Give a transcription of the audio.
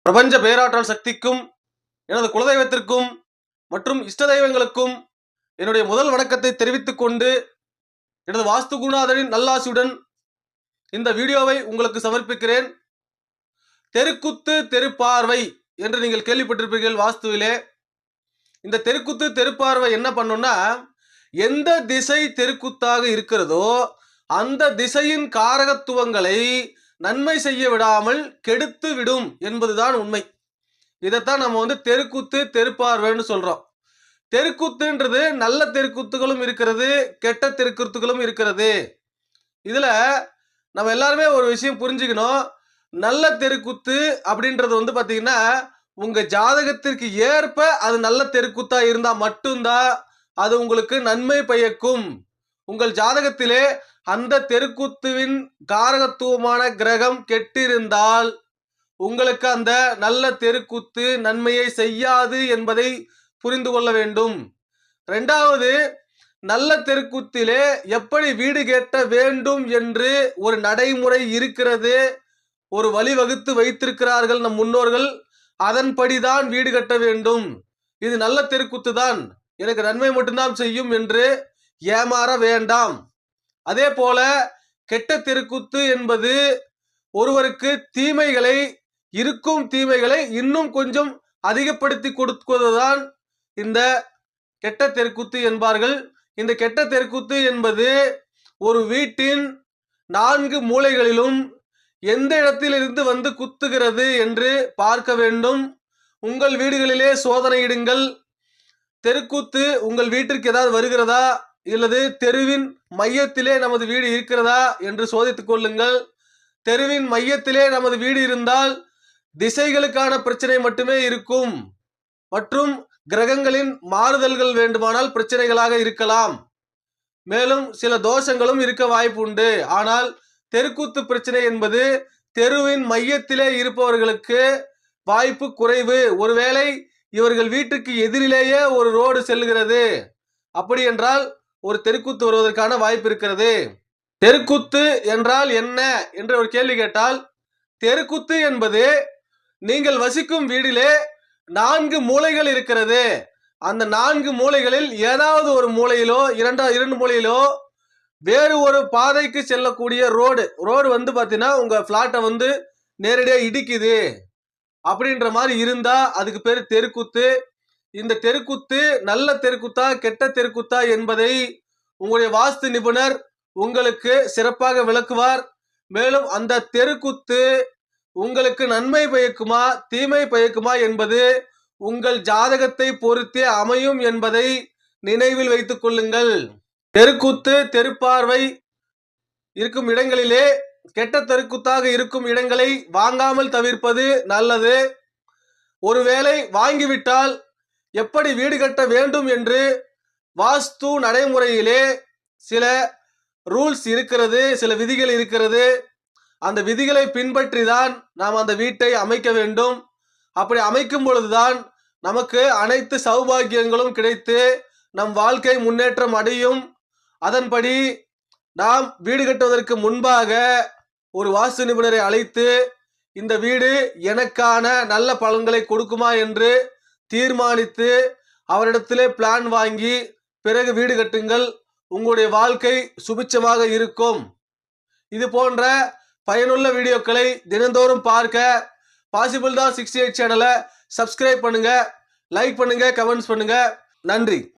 பிரபஞ்ச பேராற்றல் சக்திக்கும் எனது குலதெய்வத்திற்கும் மற்றும் இஷ்ட தெய்வங்களுக்கும் என்னுடைய முதல் வணக்கத்தை தெரிவித்துக் கொண்டு எனது வாஸ்து குருநாதரின் நல்லாசியுடன் இந்த வீடியோவை உங்களுக்கு சமர்ப்பிக்கிறேன். தெருக்குத்து தெருப்பார்வை என்று நீங்கள் கேள்விப்பட்டிருப்பீர்கள். வாஸ்துவிலே இந்த தெருக்குத்து தெருப்பார்வை என்ன பண்ணும்னா, எந்த திசை தெருக்குத்தாக இருக்கிறதோ அந்த திசையின் காரகத்துவங்களை நன்மை செய்ய விடாமல் கெடுத்து விடும் என்பதுதான் உண்மை. இதைத்தான் நம்ம தெருக்குத்து தெருப்பார்வைன்னு சொல்றோம். தெருக்குத்துன்றது நல்ல தெருக்குத்துகளும் இருக்கிறது, கெட்ட தெருக்குத்துகளும் இருக்கிறது. இதுல நம்ம எல்லாருமே ஒரு விஷயம் புரிஞ்சுக்கணும். நல்ல தெருக்குத்து அப்படின்றது பாத்தீங்கன்னா, உங்க ஜாதகத்திற்கு ஏற்ப அது நல்ல தெருக்குத்தா இருந்தா மட்டும்தான் அது உங்களுக்கு நன்மை பயக்கும். உங்கள் ஜாதகத்திலே அந்த தெருக்குத்துவின் காரகத்துவமான கிரகம் கெட்டிருந்தால் உங்களுக்கு அந்த நல்ல தெருக்குத்து நன்மையை செய்யாது என்பதை புரிந்து கொள்ள வேண்டும். இரண்டாவது, நல்ல தெருக்குத்திலே எப்படி வீடு கட்ட வேண்டும் என்று ஒரு நடைமுறை இருக்கிறது, ஒரு வழிவகுத்து வைத்திருக்கிறார்கள் நம் முன்னோர்கள். அதன்படிதான் வீடு கட்ட வேண்டும். இது நல்ல தெருக்குத்து தான், எனக்கு நன்மை மட்டும்தான் செய்யும் என்று ஏமாற வேண்டாம். அதே போல கெட்ட தெருக்குத்து என்பது ஒருவருக்கு இருக்கும் தீமைகளை இன்னும் கொஞ்சம் அதிகப்படுத்தி கொடுப்பதுதான் இந்த கெட்ட தெருக்குத்து என்பார்கள். இந்த கெட்ட தெருக்குத்து என்பது ஒரு வீட்டின் 4 மூலைகளிலும் எந்த இடத்திலிருந்து குத்துகிறது என்று பார்க்க வேண்டும். உங்கள் வீடுகளிலே சோதனையிடுங்கள். தெருக்குத்து உங்கள் வீட்டிற்கு ஏதாவது வருகிறதா, இல்லது தெருவின் மையத்திலே நமது வீடு இருக்கிறதா என்று சோதித்துக் கொள்ளுங்கள். தெருவின் மையத்திலே நமது வீடு இருந்தால் திசைகளுக்கான பிரச்சனை மட்டுமே இருக்கும், மற்றும் கிரகங்களின் மாறுதல்கள் வேண்டுமானால் பிரச்சனைகளாக இருக்கலாம். மேலும் சில தோஷங்களும் இருக்க வாய்ப்பு உண்டு. ஆனால் தெருக்குத்து பிரச்சனை என்பது தெருவின் மையத்திலே இருப்பவர்களுக்கு வாய்ப்பு குறைவு. ஒருவேளை இவர்கள் வீட்டுக்கு எதிரிலேயே ஒரு ரோடு செல்கிறது, அப்படி என்றால் ஒரு தெருக்குத்து வருவதற்கான வாய்ப்பு இருக்கிறது. தெருக்குத்து என்றால் என்ன என்று ஒரு கேள்வி கேட்டால், தெருக்குத்து என்பது நீங்கள் வசிக்கும் வீட்டிலே 4 மூலைகள் இருக்கிறது. அந்த 4 மூலைகளில் ஏதாவது ஒரு மூலையிலோ 2 மூலையிலோ வேறு ஒரு பாதைக்கு செல்லக்கூடிய ரோடு பாத்தீங்கன்னா உங்க பிளாட்டை நேரடியாக இடிக்குது அப்படின்ற மாதிரி இருந்தா அதுக்கு பேரு தெருக்குத்து. இந்த தெருக்குத்து நல்ல தெருக்குத்தா கெட்ட தெருக்குத்தா என்பதை உங்களுடைய வாஸ்து நிபுணர் உங்களுக்கு சிறப்பாக விளக்குவார். மேலும் அந்த தெருக்குத்து உங்களுக்கு நன்மை பயக்குமா தீமை பயக்குமா என்பது உங்கள் ஜாதகத்தை பொறுத்தே அமையும் என்பதை நினைவில் வைத்துக் கொள்ளுங்கள். தெருக்குத்து தெருப்பார்வை இருக்கும் இடங்களிலே கெட்ட தெருக்குத்தாக இருக்கும் இடங்களை வாங்காமல் தவிர்ப்பது நல்லது. ஒருவேளை வாங்கிவிட்டால் எப்படி வீடு கட்ட வேண்டும் என்று வாஸ்து நடைமுறையிலே சில ரூல்ஸ் இருக்கிறது, சில விதிகள் இருக்கிறது. அந்த விதிகளை பின்பற்றி தான் நாம் அந்த வீட்டை அமைக்க வேண்டும். அப்படி அமைக்கும் பொழுதுதான் நமக்கு அனைத்து சௌபாகியங்களும் கிடைத்து நம் வாழ்க்கை முன்னேற்றம் அடையும். அதன்படி நாம் வீடு கட்டுவதற்கு முன்பாக ஒரு வாஸ்து நிபுணரை அழைத்து இந்த வீடு எனக்கான நல்ல பலன்களை கொடுக்குமா என்று தீர்மானித்து அவரிடத்திலே பிளான் வாங்கி பிறகு வீடு கட்டுங்கள். உங்களுடைய வாழ்க்கை சுபிட்சமாக இருக்கும். இது போன்ற பயனுள்ள வீடியோக்களை தினந்தோறும் பார்க்க பாசிபிள் தான் 68 சேனலை சப்ஸ்கிரைப் பண்ணுங்க, லைக் பண்ணுங்க, கமெண்ட்ஸ் பண்ணுங்க. நன்றி.